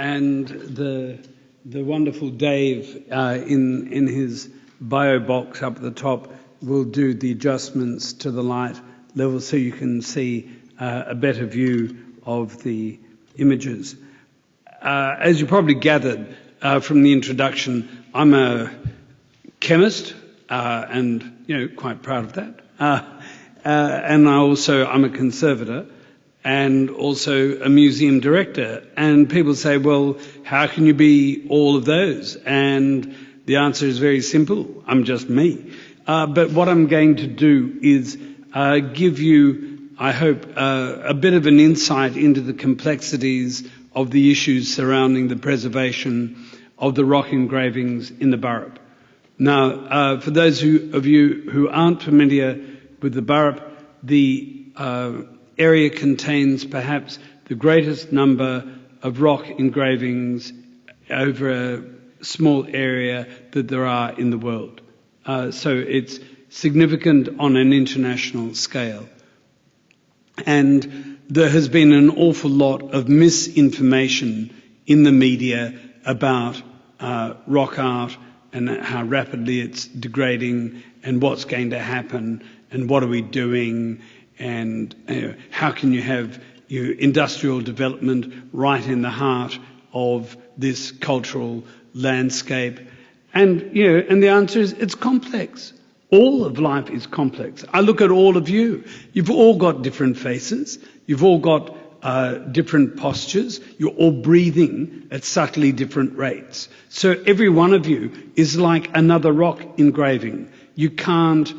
and the wonderful Dave in his bio box up at the top will do the adjustments to the light level so you can see a better view of the images. As you probably gathered from the introduction, I'm a chemist and quite proud of that. And I'm a conservator and also a museum director. And people say, well, how can you be all of those? And the answer is very simple. I'm just me. But what I'm going to do is give you, I hope, a bit of an insight into the complexities of the issues surrounding the preservation of the rock engravings in the Burrup. Now, for those of you who aren't familiar with the Burrup, the area contains perhaps the greatest number of rock engravings over a small area that there are in the world. So it's significant on an international scale. And there has been an awful lot of misinformation in the media about rock art and how rapidly it's degrading and what's going to happen and what are we doing and how can you have industrial development right in the heart of this cultural landscape. And the answer is it's complex. All of life is complex. I look at all of you. You've all got different faces. You've all got different postures. You're all breathing at subtly different rates. So every one of you is like another rock engraving. You can't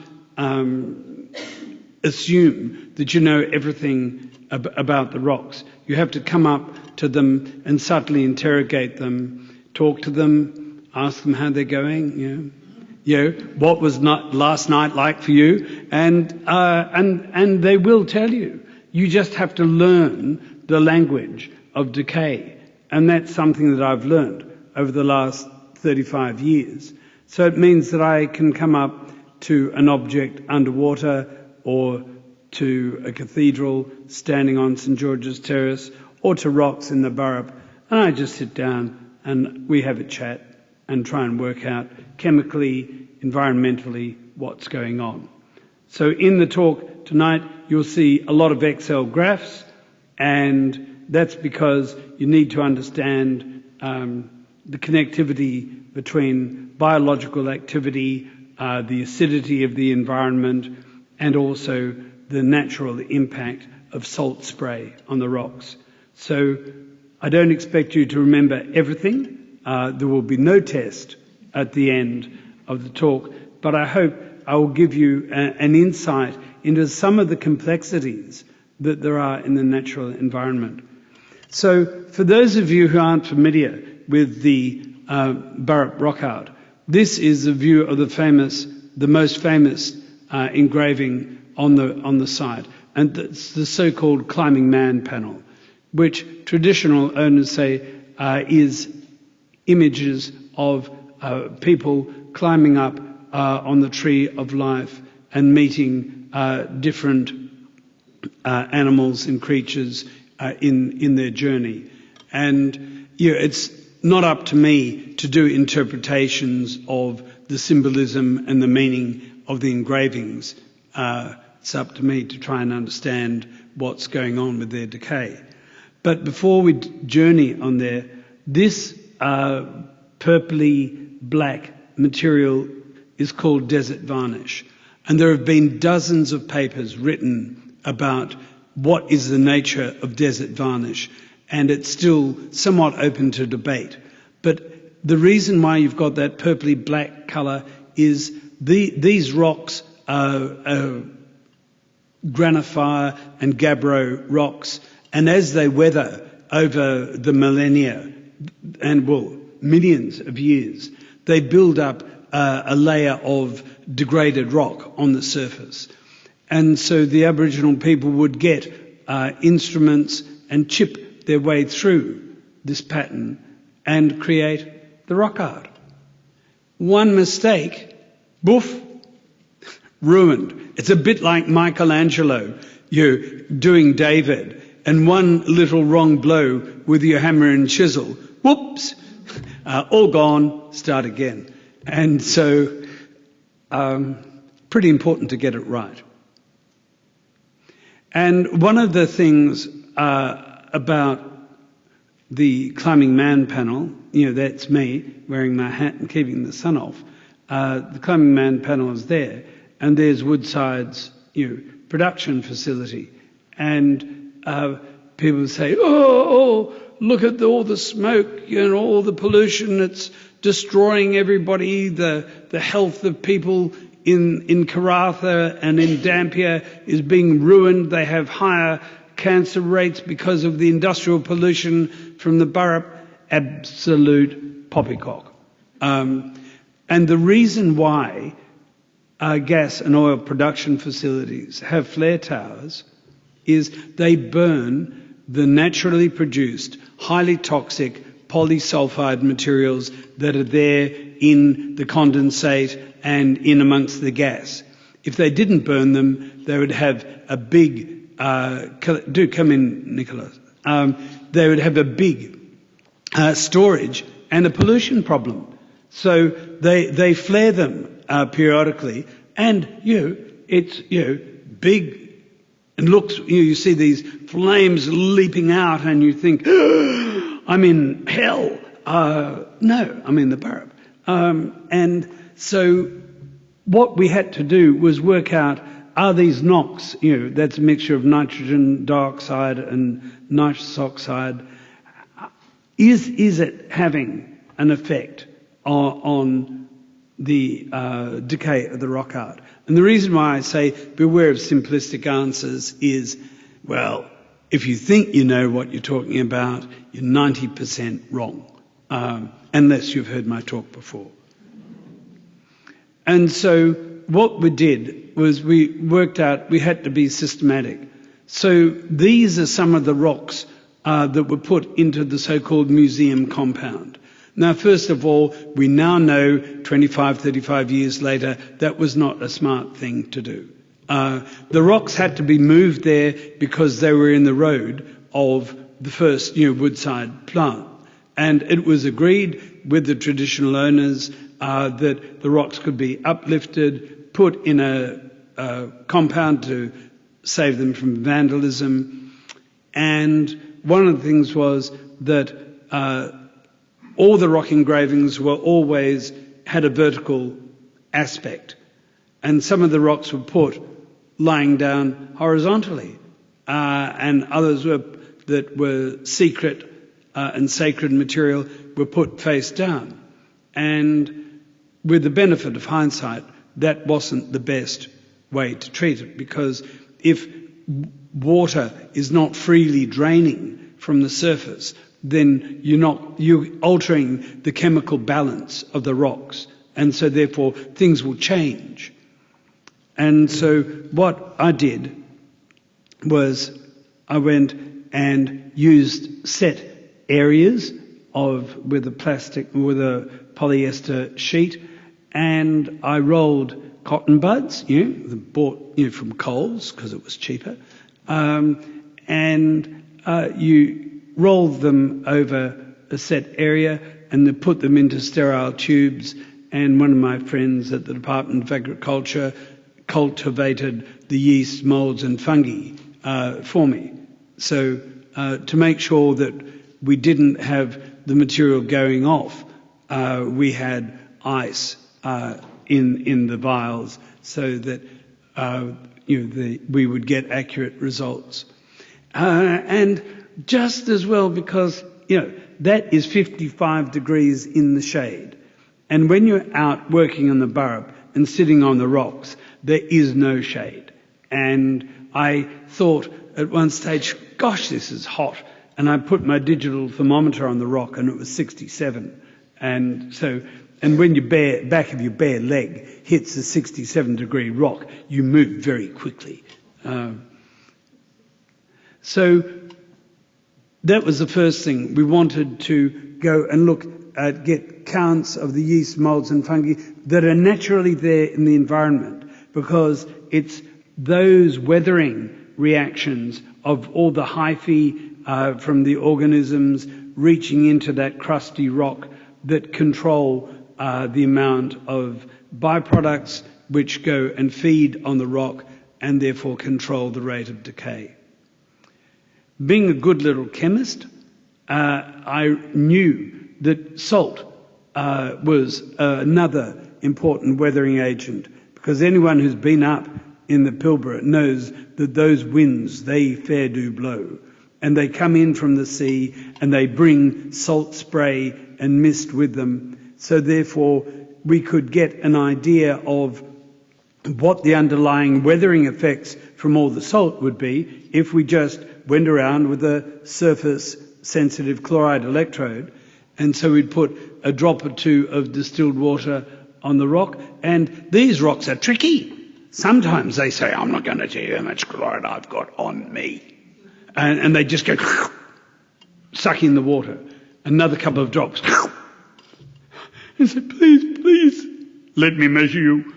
assume that you know everything about the rocks. You have to come up to them and subtly interrogate them, talk to them, ask them how they're going. What was last night like for you? And they will tell you. You just have to learn the language of decay. And that's something that I've learned over the last 35 years. So it means that I can come up to an object underwater or to a cathedral standing on St George's Terrace or to rocks in the Burrup, and I just sit down and we have a chat and try and work out chemically, environmentally, what's going on. So in the talk tonight, you'll see a lot of Excel graphs, and that's because you need to understand the connectivity between biological activity, the acidity of the environment, and also the natural impact of salt spray on the rocks. So I don't expect you to remember everything. There will be no test at the end of the talk, but I hope I will give you an insight into some of the complexities that there are in the natural environment. So for those of you who aren't familiar with the Burrup rock art, this is a view of the most famous engraving on the site, and it's the so-called Climbing Man panel, which traditional owners say is images of people climbing up on the tree of life and meeting different animals and creatures in their journey. And it's not up to me to do interpretations of the symbolism and the meaning of the engravings. It's up to me to try and understand what's going on with their decay. But before we journey on there, this purpley black material is called desert varnish. And there have been dozens of papers written about what is the nature of desert varnish, and it's still somewhat open to debate. But the reason why you've got that purpley black colour is these rocks are granophyre and gabbro rocks, and as they weather over the millennia and millions of years, they build up a layer of degraded rock on the surface. And so the Aboriginal people would get instruments and chip their way through this pattern and create the rock art. One mistake, boof, ruined. It's a bit like Michelangelo, doing David, and one little wrong blow with your hammer and chisel whoops, all gone, start again. And so, pretty important to get it right. And one of the things about the Climbing Man panel, that's me wearing my hat and keeping the sun off. The Climbing Man panel is there, and there's Woodside's production facility. And people say, oh, look at all the smoke, all the pollution, it's destroying everybody, the health of people in Karratha and in Dampier is being ruined. They have higher cancer rates because of the industrial pollution from the Burrup. Absolute poppycock. And the reason why gas and oil production facilities have flare towers is they burn the naturally produced, highly toxic polysulfide materials that are there in the condensate and in amongst the gas. If they didn't burn them, they would have a big, do come in, Nicholas, they would have a big storage and a pollution problem. So they flare them periodically, and it's big and looks. You see these flames leaping out, and you think, I'm in hell. No, I'm in the Burrup. And so what we had to do was work out, are these NOx, that's a mixture of nitrogen dioxide and nitrous oxide, is it having an effect on the decay of the rock art? And the reason why I say beware of simplistic answers is, well, if you think you know what you're talking about, you're 90% wrong, unless you've heard my talk before. And so what we did was we worked out we had to be systematic. So these are some of the rocks that were put into the so-called museum compound. Now, first of all, we now know 25, 35 years later, that was not a smart thing to do. The rocks had to be moved there because they were in the road of the first Woodside plant. And it was agreed with the traditional owners that the rocks could be uplifted, put in a compound to save them from vandalism. And one of the things was that all the rock engravings were always had a vertical aspect, and some of the rocks were put lying down horizontally, and others that were secret and sacred material were put face down. And with the benefit of hindsight, that wasn't the best way to treat it, because if water is not freely draining from the surface, then you're altering the chemical balance of the rocks, and so therefore things will change. And so what I did was I went and used set areas with a polyester sheet, and I rolled cotton buds, bought from Coles because it was cheaper, and you rolled them over a set area and then put them into sterile tubes. And one of my friends at the Department of Agriculture cultivated the yeast, moulds and fungi for me. So to make sure that we didn't have the material going off, we had ice in the vials so that we would get accurate results. And just as well, because that is 55 degrees in the shade, and when you're out working on the Burrup and sitting on the rocks, there is no shade. And I thought at one stage, gosh, this is hot, and I put my digital thermometer on the rock and it was 67. And when your back of your bare leg hits a 67-degree rock, you move very quickly. So that was the first thing. We wanted to go and get counts of the yeast, moulds and fungi that are naturally there in the environment, because it's those weathering reactions of all the hyphae from the organisms reaching into that crusty rock that control the amount of byproducts which go and feed on the rock and therefore control the rate of decay. Being a good little chemist, I knew that salt was another important weathering agent, because anyone who's been up in the Pilbara knows that those winds, they fair do blow. And they come in from the sea and they bring salt spray and mist with them. So therefore we could get an idea of what the underlying weathering effects from all the salt would be if we just went around with a surface sensitive chloride electrode. And so we'd put a drop or two of distilled water on the rock. And these rocks are tricky. Sometimes they say, I'm not going to tell you how much chloride I've got on me. And they just go sucking the water. Another couple of drops. And say, please, let me measure you.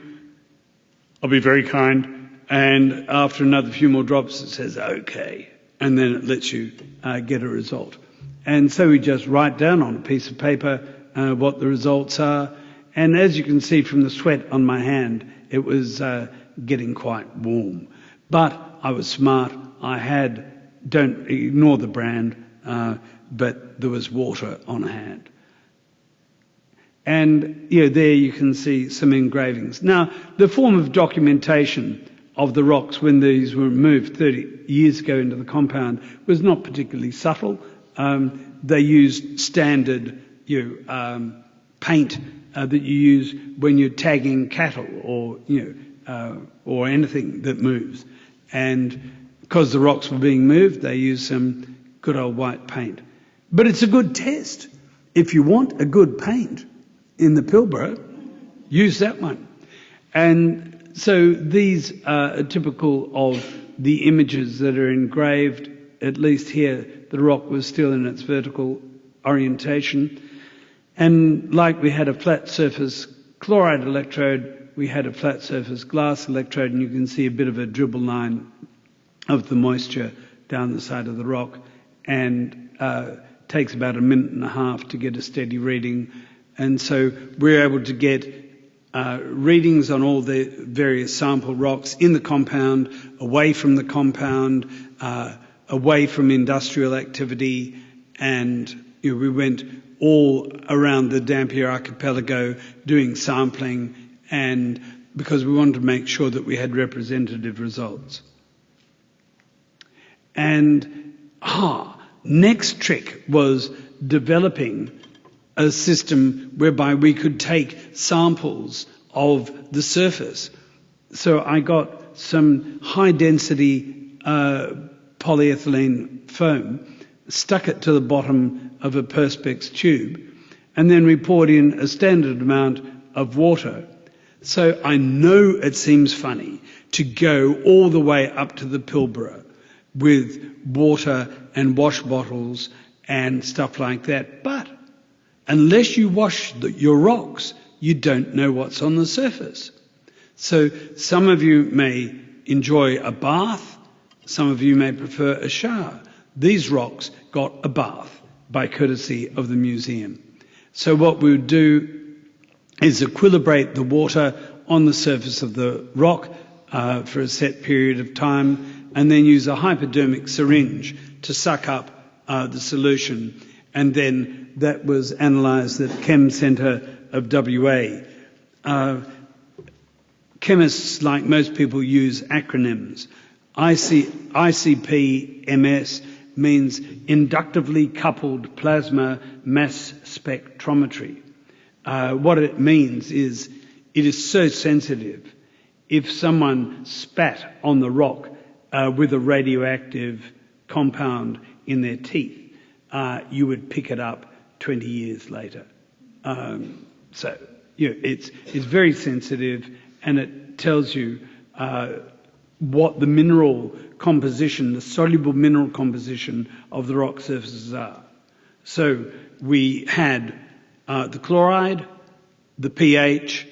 I'll be very kind. And after another few more drops, it says, okay. And then it lets you get a result. And so we just write down on a piece of paper what the results are. And as you can see from the sweat on my hand, it was getting quite warm. But I was smart. Don't ignore the brand, but there was water on hand. And there you can see some engravings. Now, the form of documentation of the rocks when these were moved 30 years ago into the compound was not particularly subtle. They used standard paint that you use when you're tagging cattle or anything that moves. And because the rocks were being moved, they used some good old white paint. But it's a good test. If you want a good paint in the Pilbara, use that one. And so these are typical of the images that are engraved. At least here, the rock was still in its vertical orientation. And like we had a flat surface chloride electrode, we had a flat surface glass electrode, and you can see a bit of a dribble line of the moisture down the side of the rock, and takes about a minute and a half to get a steady reading. And so we're able to get readings on all the various sample rocks in the compound, away from the compound, away from industrial activity, and we went all around the Dampier archipelago doing sampling, and because we wanted to make sure that we had representative results. And next trick was developing a system whereby we could take samples of the surface. So I got some high density polyethylene foam, stuck it to the bottom of a Perspex tube, and then we poured in a standard amount of water. So I know it seems funny to go all the way up to the Pilbara with water and wash bottles and stuff like that. But unless you wash your rocks, you don't know what's on the surface. So some of you may enjoy a bath, some of you may prefer a shower. These rocks got a bath by courtesy of the museum. So what we would do is equilibrate the water on the surface of the rock for a set period of time, and then use a hypodermic syringe to suck up the solution. And then that was analysed at Chem Centre of WA. Chemists, like most people, use acronyms. ICP-MS means inductively coupled plasma mass spectrometry. What it means is it is so sensitive. If someone spat on the rock with a radioactive compound in their teeth, you would pick it up 20 years later. So it's very sensitive, and it tells you what the mineral composition, the soluble mineral composition of the rock surfaces are. So we had the chloride, the pH,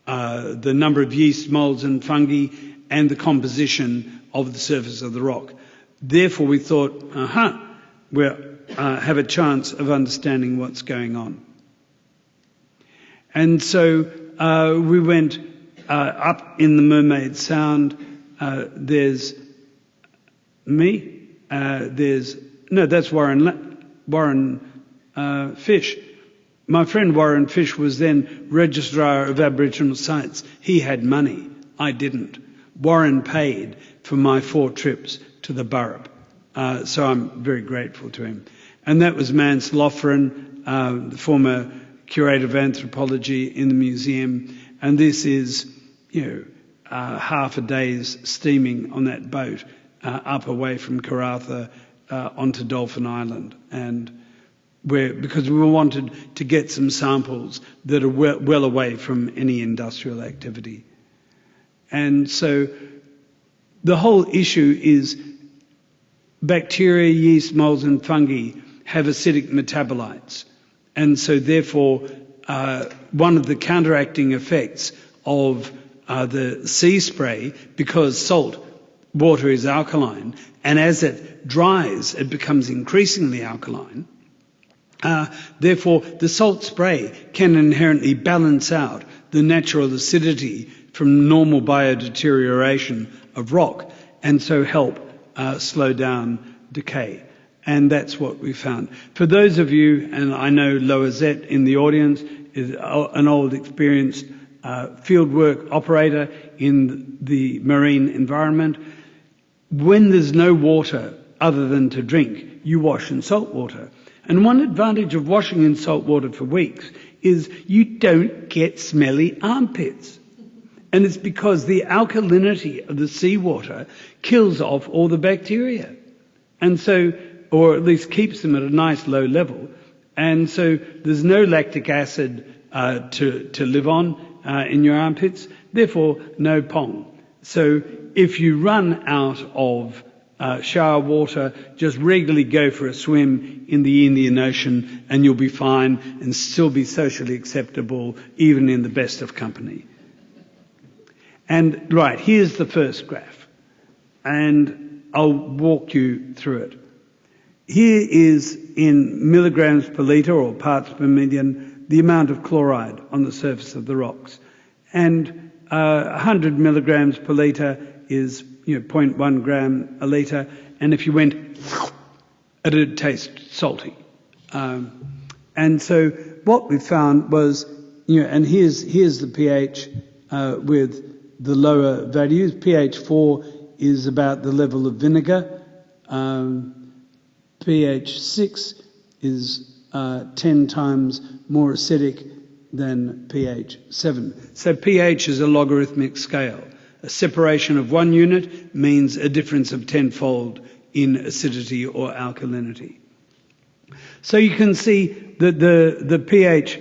the number of yeast, molds and fungi, and the composition of the surface of the rock. Therefore we thought, we're have a chance of understanding what's going on. And so we went up in the Mermaid Sound. There's me. That's Warren Fish. My friend Warren Fish was then Registrar of Aboriginal Sites. He had money. I didn't. Warren paid for my 4 trips to the Burrup. So I'm very grateful to him. And that was Mance Loughran, the former curator of anthropology in the museum. And this is, half a day's steaming on that boat up away from Karratha onto Dolphin Island. And because we wanted to get some samples that are well away from any industrial activity. And so the whole issue is bacteria, yeast, molds and fungi have acidic metabolites. And so therefore, one of the counteracting effects of the sea spray, because salt water is alkaline, and as it dries, it becomes increasingly alkaline. Therefore, the salt spray can inherently balance out the natural acidity from normal biodeterioration of rock, and so help slow down decay. And that's what we found. For those of you, and I know Loazette in the audience is an old experienced fieldwork operator in the marine environment, when there's no water other than to drink, you wash in salt water. And one advantage of washing in salt water for weeks is you don't get smelly armpits. And it's because the alkalinity of the seawater kills off all the bacteria. And so, or at least keeps them at a nice low level. And so there's no lactic acid to live on in your armpits, therefore no pong. So if you run out of shower water, just regularly go for a swim in the Indian Ocean and you'll be fine and still be socially acceptable even in the best of company. And right, here's the first graph, and I'll walk you through it. Here is in milligrams per litre or parts per million the amount of chloride on the surface of the rocks. And 100 milligrams per litre is 0.1 gram a litre, and if you went, it'd taste salty. And so what we found was, and here's the pH with the lower values. pH 4 is about the level of vinegar. pH 6 is 10 times more acidic than pH 7. So pH is a logarithmic scale. A separation of 1 unit means a difference of 10-fold in acidity or alkalinity. So you can see that the pH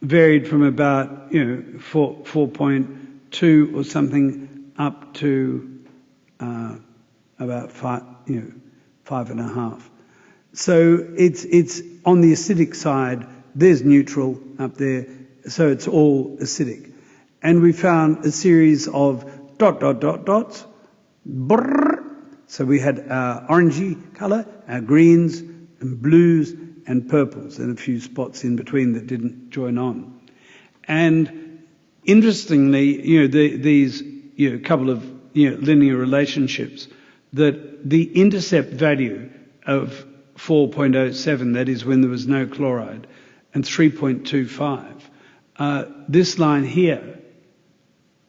varied from about 4.2 or something up to about 5.5. So it's on the acidic side. There's neutral up there, so it's all acidic. And we found a series of dots. Brrr. So we had our orangey colour, our greens and blues and purples, and a few spots in between that didn't join on. And interestingly, these couple of linear relationships, that the intercept value of 4.07, that is when there was no chloride, and 3.25, this line here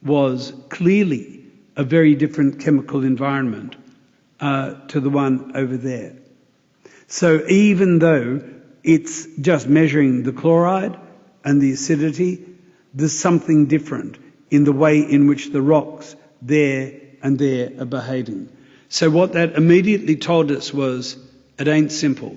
was clearly a very different chemical environment to the one over there. So even though it's just measuring the chloride and the acidity, there's something different in the way in which the rocks there and there are behaving. So what that immediately told us was, it ain't simple,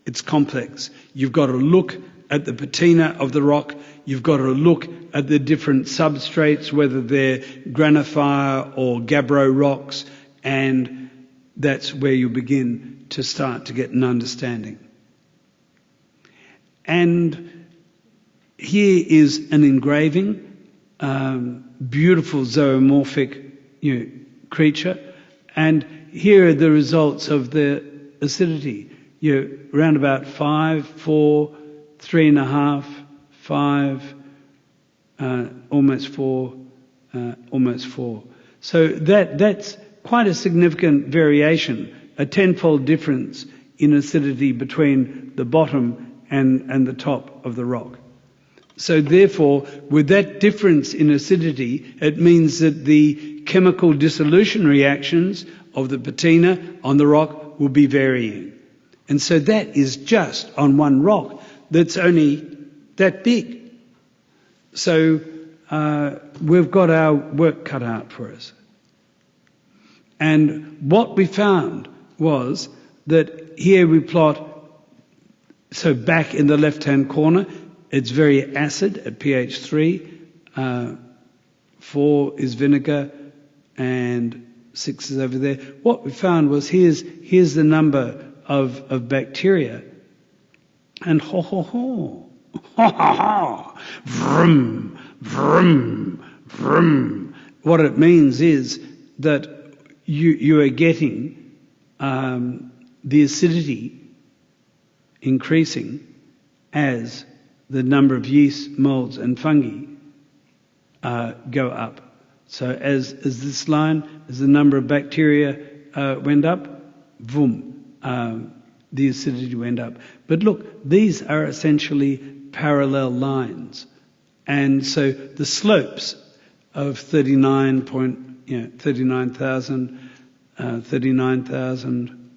it's complex. You've got to look at the patina of the rock, you've got to look at the different substrates, whether they're granophyre or gabbro rocks, and that's where you begin to start to get an understanding. And here is an engraving, beautiful zoomorphic creature, and here are the results of the acidity. you're around about 5, 4, 3.5, 5, almost 4, almost 4. So that's quite a significant variation, a tenfold difference in acidity between the bottom and the top of the rock. So therefore, with that difference in acidity, it means that the chemical dissolution reactions of the patina on the rock will be varying. And so that is just on one rock that's only that big. So we've got our work cut out for us. And what we found was that here we plot, so back in the left-hand corner, it's very acid at pH 3, 4 is vinegar, and 6 is over there. What we found was here's the number of bacteria, and vroom, vroom, vroom. What it means is that you are getting the acidity increasing as the number of yeast, molds and fungi go up. So as this line, as the number of bacteria went up, boom, the acidity went up. But look, these are essentially parallel lines. And so the slopes of 39,000, 39,000,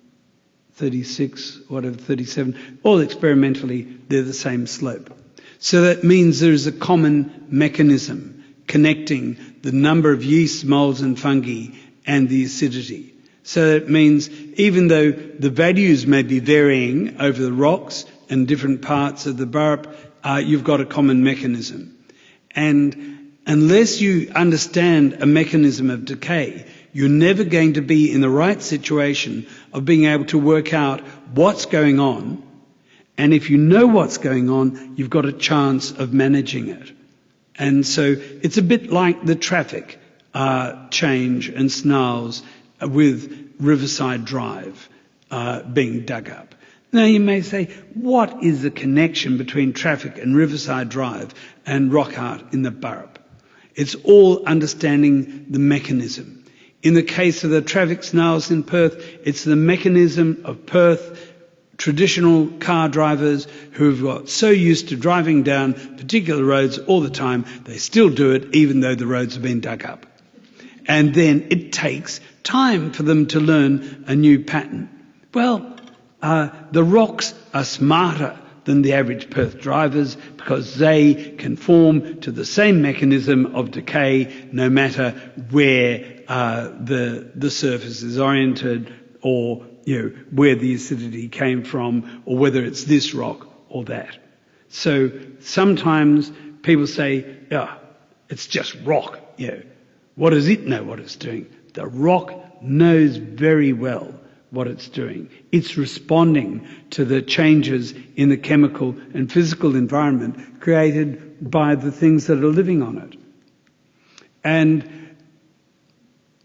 36, whatever, 37, all experimentally, they're the same slope. So that means there's a common mechanism connecting the number of yeast, molds and fungi and the acidity. So that means even though the values may be varying over the rocks and different parts of the Burrup, you've got a common mechanism. And unless you understand a mechanism of decay, you're never going to be in the right situation of being able to work out what's going on. And if you know what's going on, you've got a chance of managing it. And so it's a bit like the traffic change and snarls with Riverside Drive being dug up. Now you may say, what is the connection between traffic and Riverside Drive and rock art in the Burrup? It's all understanding the mechanism. In the case of the traffic snarls in Perth, it's the mechanism of Perth traditional car drivers who've got so used to driving down particular roads all the time, they still do it even though the roads have been dug up. And then it takes time for them to learn a new pattern. Well, the rocks are smarter than the average Perth drivers because they conform to the same mechanism of decay no matter where the surface is oriented or where the acidity came from or whether it's this rock or that. So sometimes people say, it's just rock. What does it know what it's doing? The rock knows very well what it's doing. It's responding to the changes in the chemical and physical environment created by the things that are living on it. And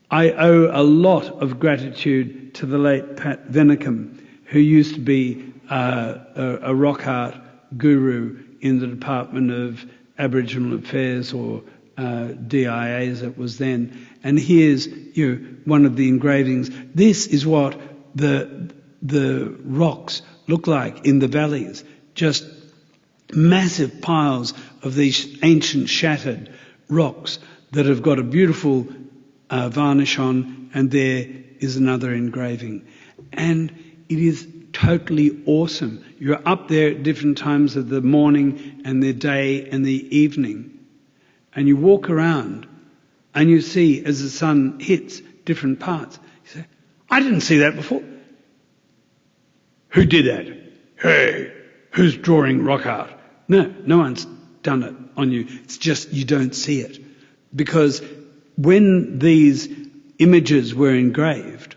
I owe a lot of gratitude to the late Pat Venicum, who used to be a rock art guru in the Department of Aboriginal Affairs, or DIA as it was then. And here's one of the engravings. This is what the rocks look like in the valleys, just massive piles of these ancient shattered rocks that have got a beautiful varnish on, and there is another engraving. And it is totally awesome. You're up there at different times of the morning and the day and the evening, and you walk around and you see as the sun hits different parts. You say, I didn't see that before. Who did that? Hey, who's drawing rock art? No one's done it on you. It's just you don't see it. Because when these images were engraved,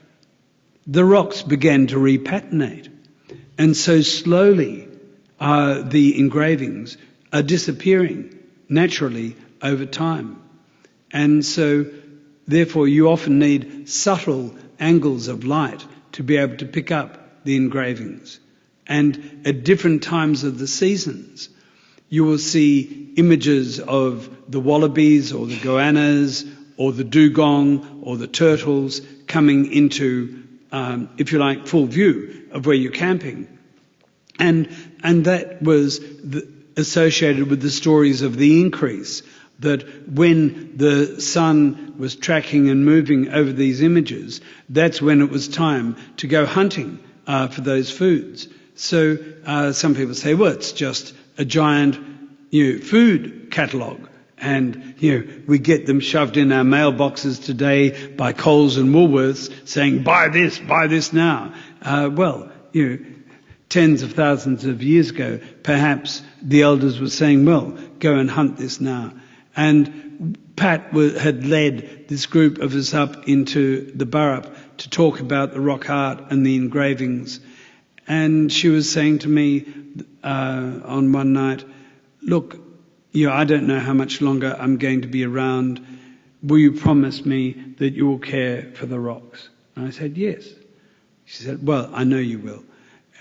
the rocks began to repatinate. And so slowly the engravings are disappearing naturally over time. And so therefore you often need subtle angles of light to be able to pick up the engravings. And at different times of the seasons, you will see images of the wallabies or the goannas or the dugong or the turtles coming into, if you like, full view of where you're camping. And that was associated with the stories of the increase, that when the sun was tracking and moving over these images, that's when it was time to go hunting for those foods. So some people say, well, it's just a giant food catalogue, and we get them shoved in our mailboxes today by Coles and Woolworths saying, buy this now. Tens of thousands of years ago, perhaps the elders were saying, well, go and hunt this now. And Pat had led this group of us up into the Burrup to talk about the rock art and the engravings. And she was saying to me on one night, look, I don't know how much longer I'm going to be around. Will you promise me that you will care for the rocks? And I said, yes. She said, well, I know you will.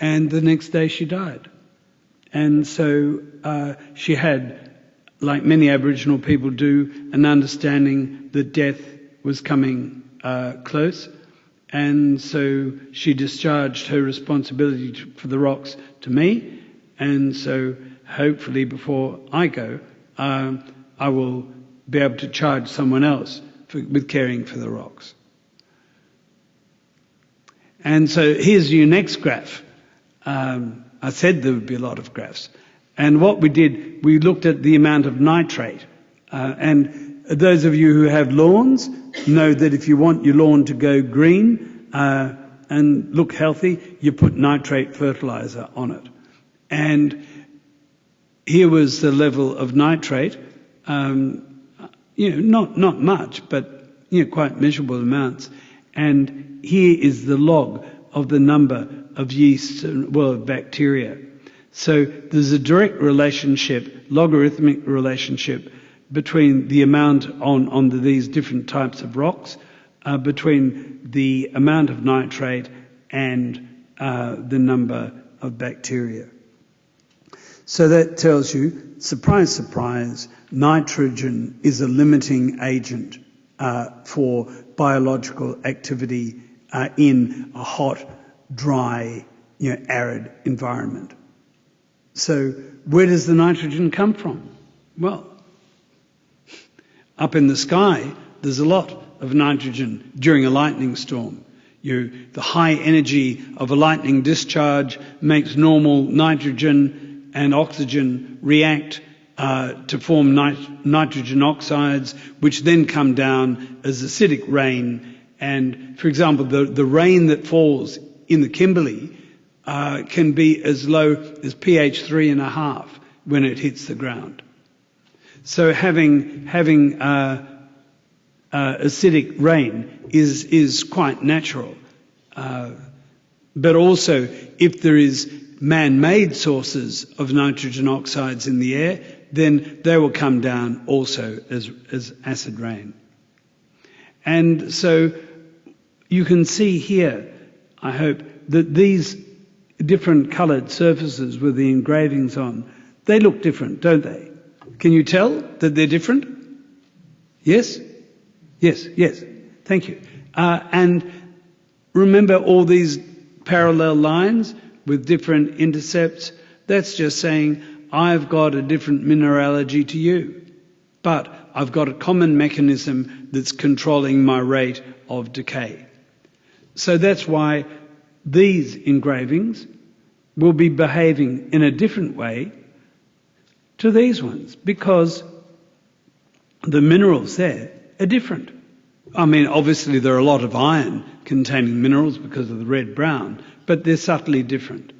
And the next day she died. And so she had, like many Aboriginal people do, an understanding that death was coming close. And so she discharged her responsibility for the rocks to me. And so hopefully before I go, I will be able to charge someone else with caring for the rocks. And so here's your next graph. I said there would be a lot of graphs. And what we did, we looked at the amount of nitrate. And those of you who have lawns know that if you want your lawn to go green and look healthy, you put nitrate fertilizer on it. And here was the level of nitrate, not much, but quite measurable amounts. And here is the log of the number of yeasts and of bacteria. So there's a direct relationship, logarithmic relationship, between the amount on these different types of rocks, between the amount of nitrate and the number of bacteria. So that tells you, surprise, surprise, nitrogen is a limiting agent for biological activity in a hot, dry, arid environment. So where does the nitrogen come from? Well, up in the sky, there's a lot of nitrogen during a lightning storm. The high energy of a lightning discharge makes normal nitrogen and oxygen react to form nitrogen oxides, which then come down as acidic rain. And, for example, the rain that falls in the Kimberley can be as low as pH 3.5 when it hits the ground. So having acidic rain is quite natural. But also, if there is man-made sources of nitrogen oxides in the air, then they will come down also as acid rain. And so you can see here, I hope, that these different coloured surfaces with the engravings on, they look different, don't they? Can you tell that they're different? Yes? Yes. Thank you. And remember all these parallel lines with different intercepts? That's just saying, I've got a different mineralogy to you, but I've got a common mechanism that's controlling my rate of decay. So that's why these engravings will be behaving in a different way to these ones, because the minerals there are different. I mean, obviously there are a lot of iron containing minerals because of the red-brown, but they're subtly different.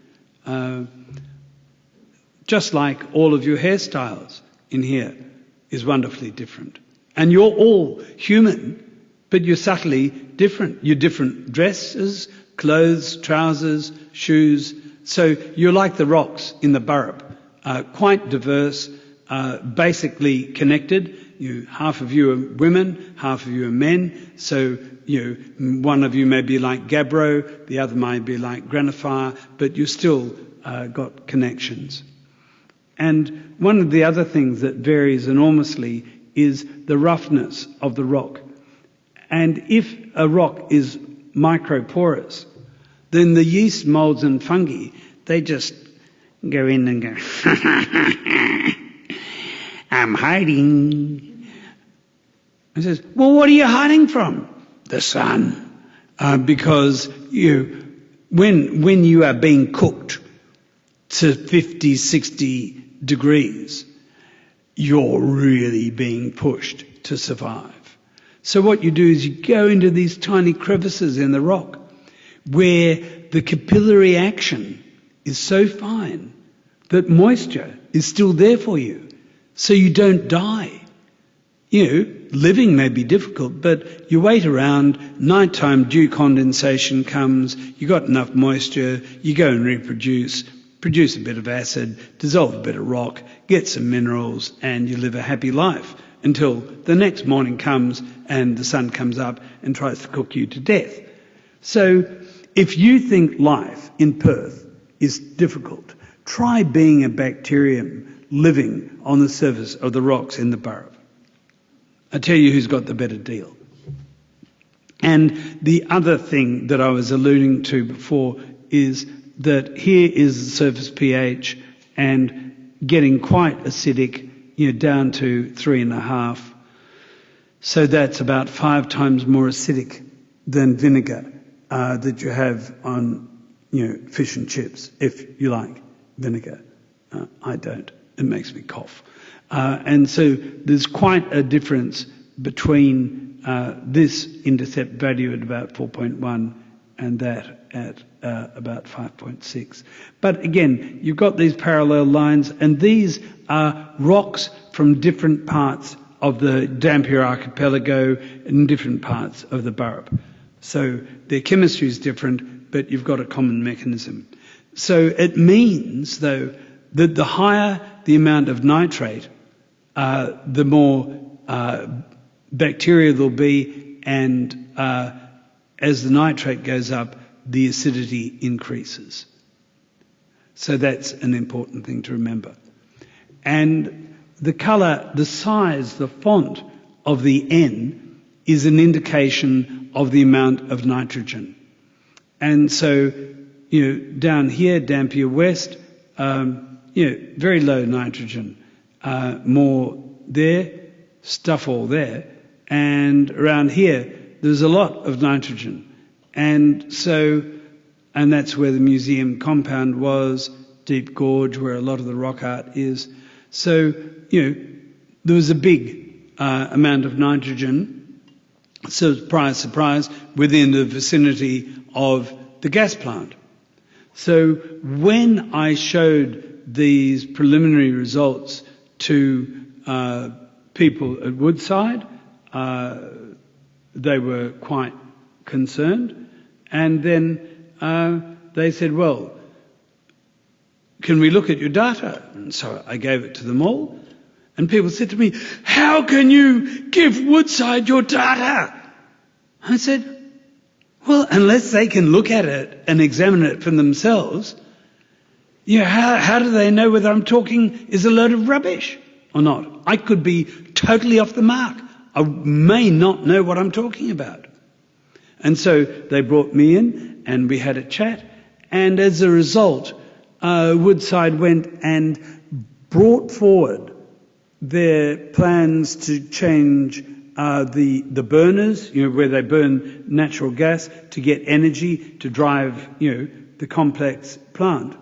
Just like all of your hairstyles in here is wonderfully different. And you're all human, but you're subtly different. You're different dresses, clothes, trousers, shoes. So you're like the rocks in the Burrup, quite diverse, basically connected. Half of you are women, half of you are men. So one of you may be like gabbro, the other may be like graniphar, but you're still got connections. And one of the other things that varies enormously is the roughness of the rock. And if a rock is microporous, then the yeast, molds and fungi, they just go in and go, I'm hiding. And says, well, what are you hiding from? The sun. Because when you are being cooked to 50, 60 degrees, you're really being pushed to survive. So what you do is you go into these tiny crevices in the rock where the capillary action is so fine that moisture is still there for you, so you don't die. Living may be difficult, but you wait around, nighttime dew condensation comes, you got enough moisture, you go and reproduce, produce a bit of acid, dissolve a bit of rock, get some minerals, and you live a happy life until the next morning comes and the sun comes up and tries to cook you to death. So if you think life in Perth is difficult, try being a bacterium living on the surface of the rocks in the Borough. I tell you who's got the better deal. And the other thing that I was alluding to before is that here is the surface pH and getting quite acidic, down to 3.5. So that's about 5 times more acidic than vinegar that you have on, fish and chips, if you like vinegar. I don't. It makes me cough. And so there's quite a difference between this intercept value at about 4.1 and that at about 5.6. But again, you've got these parallel lines, and these are rocks from different parts of the Dampier archipelago and different parts of the Burrup. So their chemistry is different, but you've got a common mechanism. So it means, though, that the higher the amount of nitrate, the more bacteria there'll be, and as the nitrate goes up, the acidity increases. So that's an important thing to remember. And the colour, the size, the font of the N is an indication of the amount of nitrogen. And so, down here, Dampier West, very low nitrogen, more there, stuff all there. And around here, there's a lot of nitrogen. And that's where the museum compound was, Deep Gorge, where a lot of the rock art is. So, there was a big amount of nitrogen, surprise, surprise, within the vicinity of the gas plant. So when I showed these preliminary results to people at Woodside, they were quite concerned. And then they said, well, can we look at your data? And so I gave it to them all. And people said to me, how can you give Woodside your data? I said, well, unless they can look at it and examine it for themselves, how do they know whether I'm talking is a load of rubbish or not? I could be totally off the mark. I may not know what I'm talking about. And so they brought me in and we had a chat. And as a result, Woodside went and brought forward their plans to change the burners, where they burn natural gas to get energy to drive, the complex plant.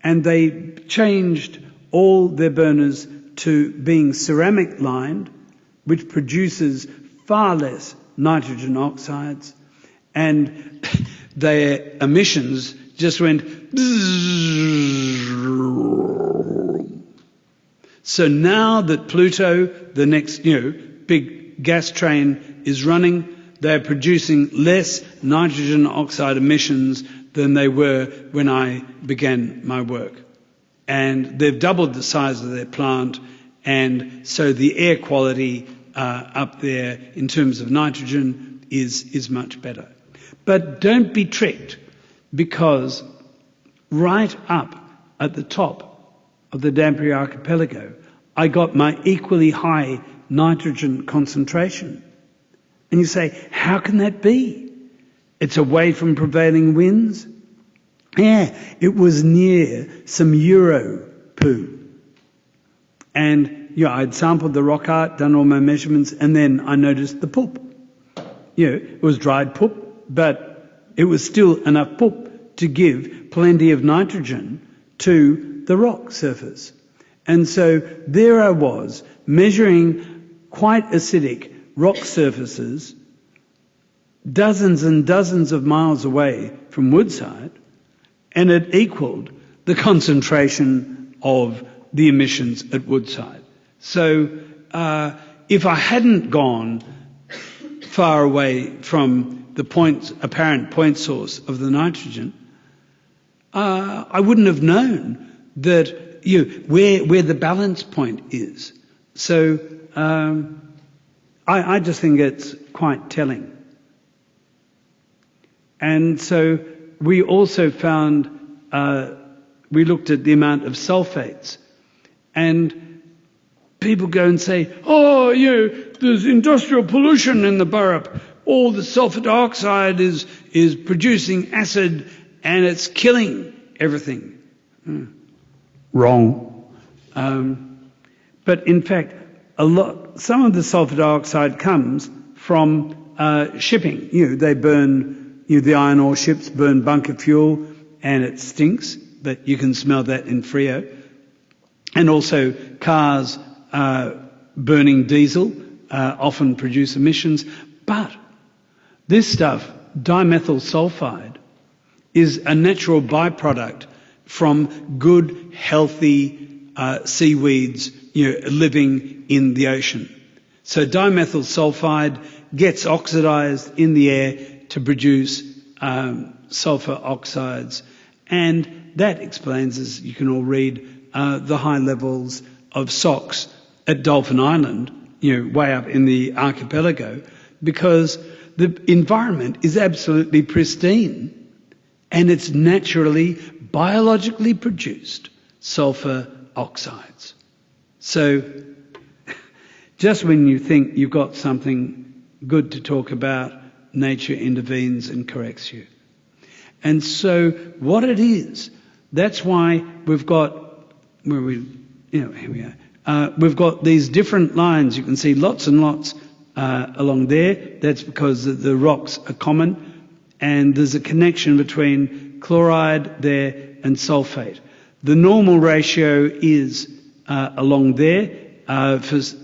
And they changed all their burners to being ceramic lined, which produces far less nitrogen oxides, and their emissions just went. So now that Pluto, the next, big gas train, is running, they're producing less nitrogen oxide emissions than they were when I began my work. And they've doubled the size of their plant, and so the air quality up there in terms of nitrogen is much better. But don't be tricked, because right up at the top of the Dampier Archipelago, I got my equally high nitrogen concentration. And you say, how can that be? It's away from prevailing winds? Yeah, it was near some Euro poo. And I'd sampled the rock art, done all my measurements, and then I noticed the poop. It was dried poop, but it was still enough poop to give plenty of nitrogen to the rock surface. And so there I was, measuring quite acidic rock surfaces dozens and dozens of miles away from Woodside, and it equalled the concentration of the emissions at Woodside. So if I hadn't gone far away from the apparent point source of the nitrogen, I wouldn't have known that where the balance point is. So I just think it's quite telling. And so we also found, we looked at the amount of sulfates, and people go and say, there's industrial pollution in the Burrup. All the sulfur dioxide is producing acid and it's killing everything. Wrong. But in fact, some of the sulfur dioxide comes from shipping. They burn, the iron ore ships burn bunker fuel and it stinks, but you can smell that in Frio. And also cars burning diesel often produce emissions. But this stuff, dimethyl sulfide, is a natural byproduct from good, healthy seaweeds living in the ocean. So dimethyl sulfide gets oxidized in the air to produce sulfur oxides. And that explains, as you can all read, the high levels of SOx at Dolphin Island, way up in the archipelago, because the environment is absolutely pristine and it's naturally, biologically produced sulfur oxides. So just when you think you've got something good to talk about, nature intervenes and corrects you. And so what it is, that's why we've got, here we are. We've got these different lines. You can see lots and lots along there. That's because the rocks are common, and there's a connection between chloride there and sulfate. The normal ratio is along there because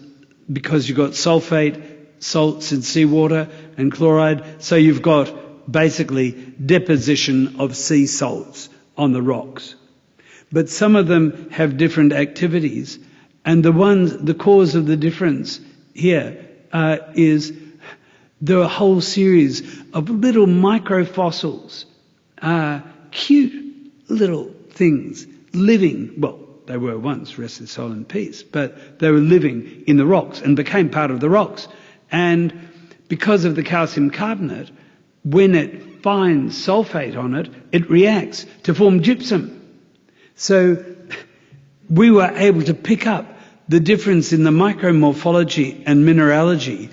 you've got sulfate, salts in seawater, and chloride. So you've got basically deposition of sea salts on the rocks. But some of them have different activities, and the cause of the difference here is there are a whole series of little microfossils, cute little things living, well, they were once, rest their soul in peace, but they were living in the rocks and became part of the rocks. And because of the calcium carbonate, when it finds sulfate on it, it reacts to form gypsum. So we were able to pick up the difference in the micromorphology and mineralogy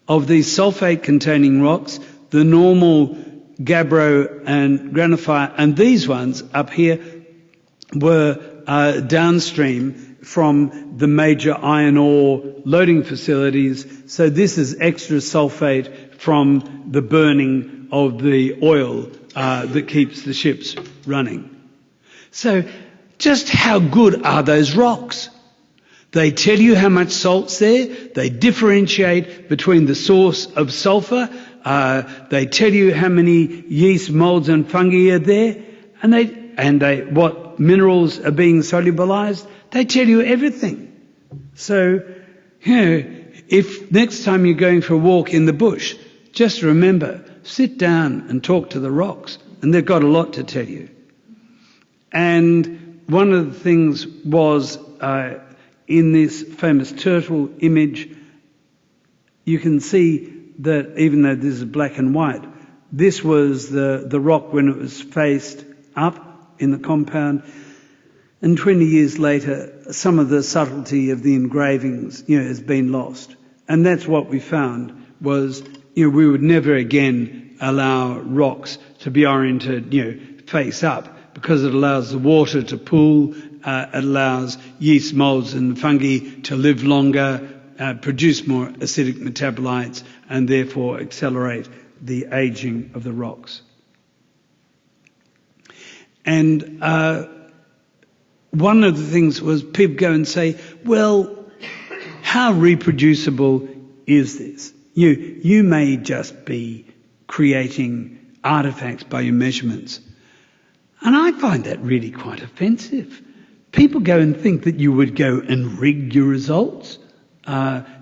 of these sulfate-containing rocks, the normal gabbro and granophyre, and these ones up here were downstream from the major iron ore loading facilities. So this is extra sulfate from the burning of the oil that keeps the ships running. So just how good are those rocks? They tell you how much salt's there. They differentiate between the source of sulfur. They tell you how many yeast, molds and fungi are there. And they what minerals are being solubilized. They tell you everything. So, if next time you're going for a walk in the bush, just remember, sit down and talk to the rocks, and they've got a lot to tell you. And one of the things was, in this famous turtle image, you can see that even though this is black and white, this was the rock when it was faced up in the compound. And 20 years later, some of the subtlety of the engravings, has been lost. And that's what we found was, we would never again allow rocks to be oriented, face up, because it allows the water to pool, it allows yeast, molds and fungi to live longer, produce more acidic metabolites, and therefore accelerate the aging of the rocks. And one of the things was people go and say, well, how reproducible is this? You may just be creating artefacts by your measurements. And I find that really quite offensive. People go and think that you would go and rig your results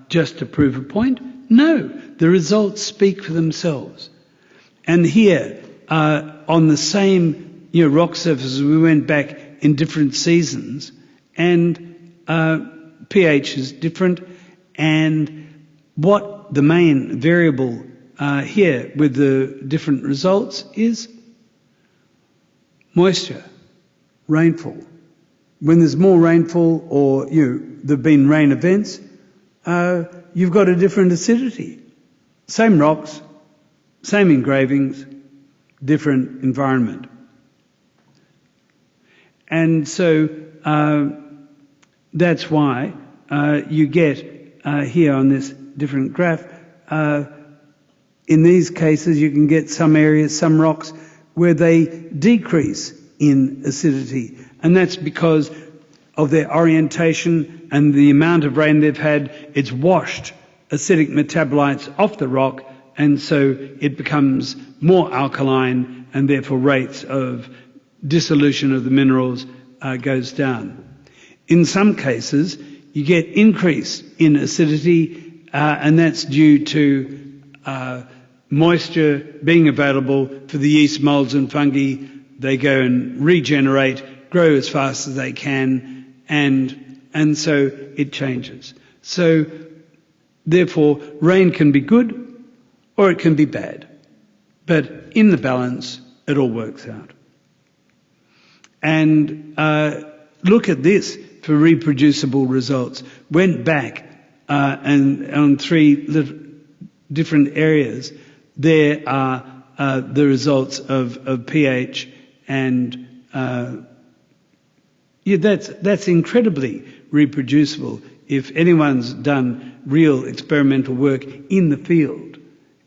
just to prove a point. No, the results speak for themselves. And here, on the same rock surfaces, we went back in different seasons, and pH is different. And what the main variable here with the different results is moisture, rainfall. When there's more rainfall or there've been rain events, you've got a different acidity. Same rocks, same engravings, different environment. And so that's why you get here on this different graph, in these cases you can get some areas, some rocks, where they decrease in acidity. And that's because of their orientation and the amount of rain they've had. It's washed acidic metabolites off the rock, and so it becomes more alkaline, and therefore rates of dissolution of the minerals goes down. In some cases, you get increase in acidity, and that's due to moisture being available for the yeast, molds and fungi. They go and regenerate, grow as fast as they can, and so it changes. So therefore, rain can be good or it can be bad. But in the balance, it all works out. And look at this for reproducible results. Went back and on 3 different areas, there are the results of pH, and that's incredibly reproducible. If anyone's done real experimental work in the field,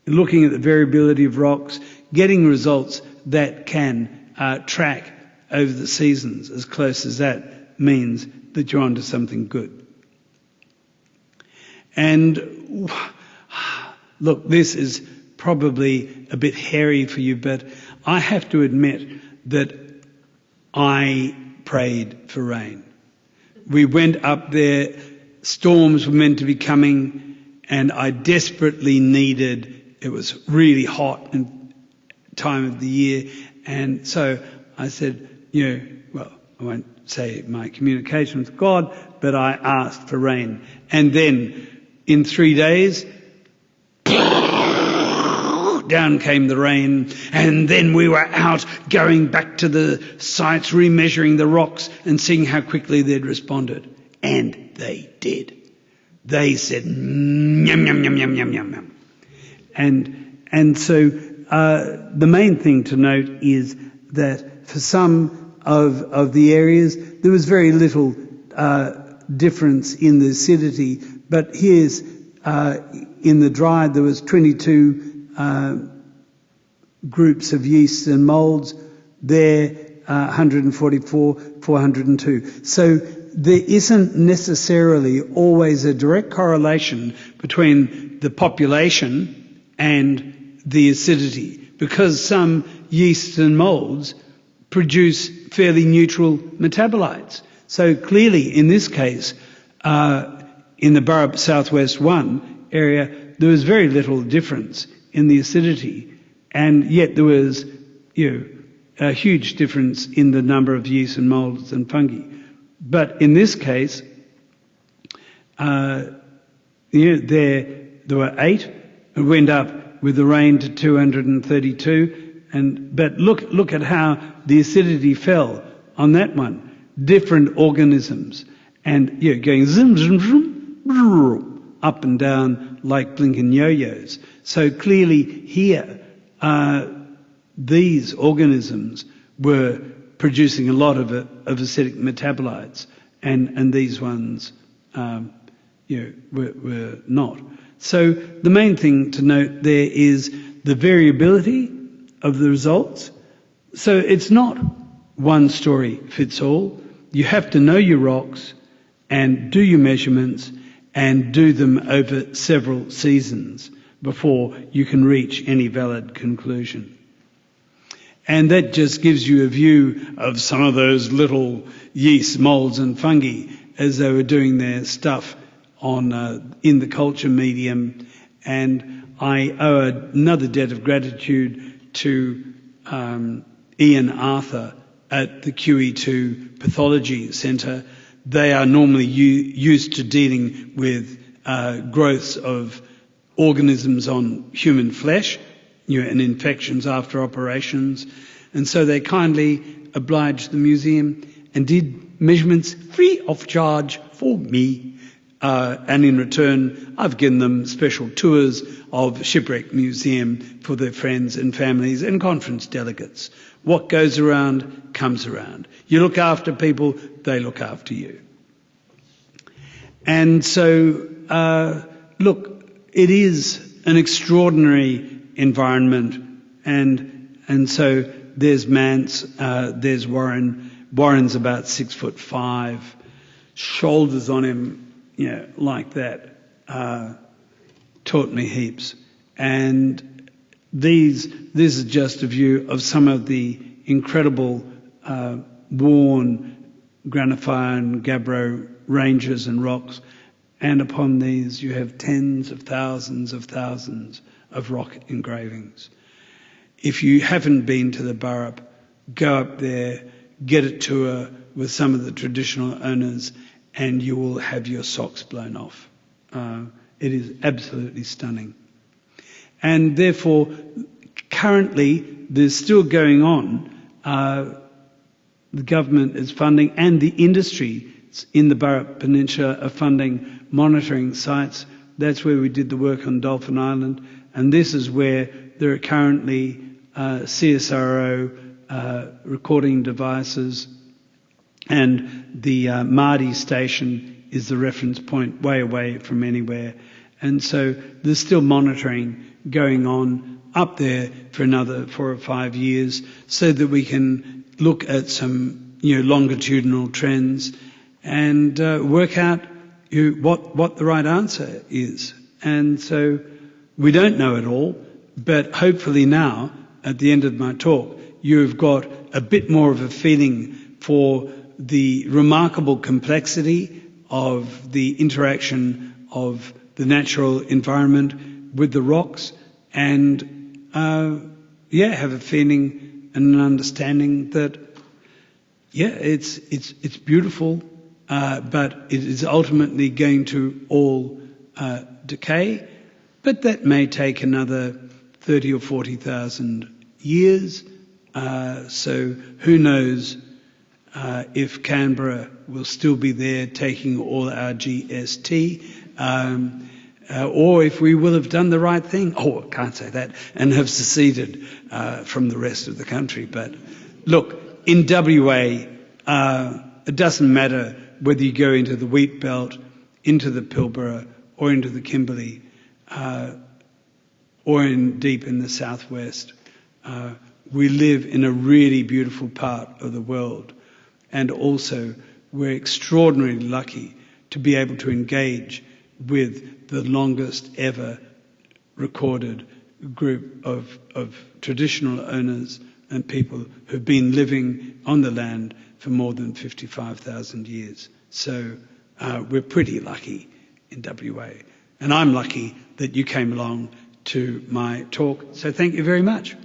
looking at the variability of rocks, getting results that can track over the seasons as close as that, means that you're onto something good. And look, this is probably a bit hairy for you, but I have to admit that I prayed for rain. We went up there, storms were meant to be coming, and I desperately needed, it was really hot in time of the year, and so I said, well, I won't say my communication with God, but I asked for rain. And then in 3 days, down came the rain, and then we were out going back to the sites, remeasuring the rocks and seeing how quickly they'd responded. And they did. They said, yum, yum, yum, yum, yum, yum, yum. And so the main thing to note is that for some of the areas, there was very little difference in the acidity, but here's in the dry there was 22 groups of yeasts and molds. There 144, 402. So there isn't necessarily always a direct correlation between the population and the acidity, because some yeasts and molds produce fairly neutral metabolites. So clearly in this case, in the Burrup Southwest 1 area, there was very little difference in the acidity, and yet there was a huge difference in the number of yeasts and molds and fungi. But in this case, there were 8. It went up with the rain to 232, but look at how the acidity fell on that one. different organisms, and going zoom, zoom, zoom, up and down like blinking yo-yos. So clearly here, these organisms were producing a lot of acidic metabolites, and these ones were not. So the main thing to note there is the variability of the results. So it's not one story fits all. You have to know your rocks and do your measurements and do them over several seasons before you can reach any valid conclusion. And that just gives you a view of some of those little yeast, molds and fungi as they were doing their stuff in the culture medium. And I owe another debt of gratitude to Ian Arthur at the QE2 Pathology Centre. They are normally used to dealing with growths of organisms on human flesh, and infections after operations. And so they kindly obliged the museum and did measurements free of charge for me. And in return, I've given them special tours of Shipwreck Museum for their friends and families and conference delegates. What goes around comes around. You look after people, they look after you. And so, look, it is an extraordinary environment, and so there's Mance, there's Warren. Warren's about 6'5", shoulders on him, like that, taught me heaps. And this is just a view of some of the incredible worn granophyre and gabbro ranges and rocks. And upon these you have tens of thousands of rock engravings. If you haven't been to the Burrup, go up there, get a tour with some of the traditional owners, and you will have your socks blown off. It is absolutely stunning. And therefore, currently, there's still going on. The government is funding, and the industry in the Burrup Peninsula are funding monitoring sites. That's where we did the work on Dolphin Island. And this is where there are currently CSIRO recording devices, and the Mardi station is the reference point way away from anywhere. And so there's still monitoring going on up there for another 4 or 5 years so that we can look at some longitudinal trends and work out what the right answer is. And so we don't know it all, but hopefully now, at the end of my talk, you've got a bit more of a feeling for the remarkable complexity of the interaction of the natural environment with the rocks, and have a feeling and an understanding that it's beautiful, but it is ultimately going to all decay. But that may take another 30 or 40,000 years. So who knows if Canberra will still be there taking all our GST, or if we will have done the right thing. Oh, I can't say that, and have seceded from the rest of the country. But look, in WA, it doesn't matter whether you go into the Wheatbelt, into the Pilbara, or into the Kimberley, or deep in the southwest. We live in a really beautiful part of the world, and also we're extraordinarily lucky to be able to engage with the longest ever recorded group of traditional owners and people who've been living on the land for more than 55,000 years. So we're pretty lucky in WA. And I'm lucky that you came along to my talk. So thank you very much.